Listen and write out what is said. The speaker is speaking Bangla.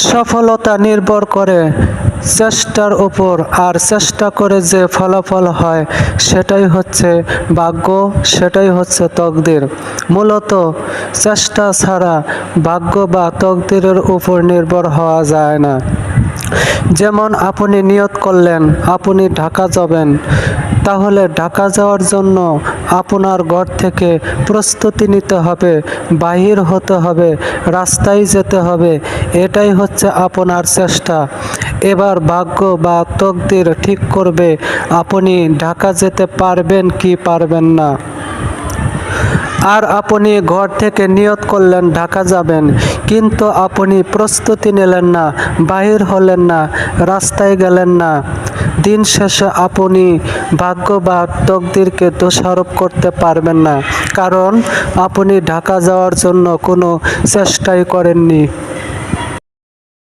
সফলতা নির্ভর করে চেষ্টার উপর, আর চেষ্টা করে যে ফলাফল হয় সেটাই হচ্ছে ভাগ্য, সেটাই হচ্ছে তকদির। মূলত চেষ্টা ছাড়া ভাগ্য বা তকদিরের উপর নির্ভর হওয়া যায় না। যেমন আপনি নিয়ত করলেন আপনি ঢাকা যাবেন, তাহলে ঢাকা যাওয়ার জন্য আপনার ঘর থেকে প্রস্তুতি নিতে হবে, বাহির হতে হবে, রাস্তায় যেতে হবে, এটাই হচ্ছে আপনার চেষ্টা। এবার ভাগ্য বা তকদির ঠিক করবে আপনি ঢাকা যেতে পারবেন কি পারবেন না। আর আপনি ঘর থেকে নিয়ত করলেন ঢাকা যাবেন, কিন্তু আপনি প্রস্তুতি নিলেন না, বাহির হলেন না, রাস্তায় গেলেন না। দিন শেষে আপনি ভাগ্য বা তকদিরকে দোষারোপ করতে পারবেন না, কারণ আপনি ঢাকা যাওয়ার জন্য কোনো চেষ্টাই করেননি।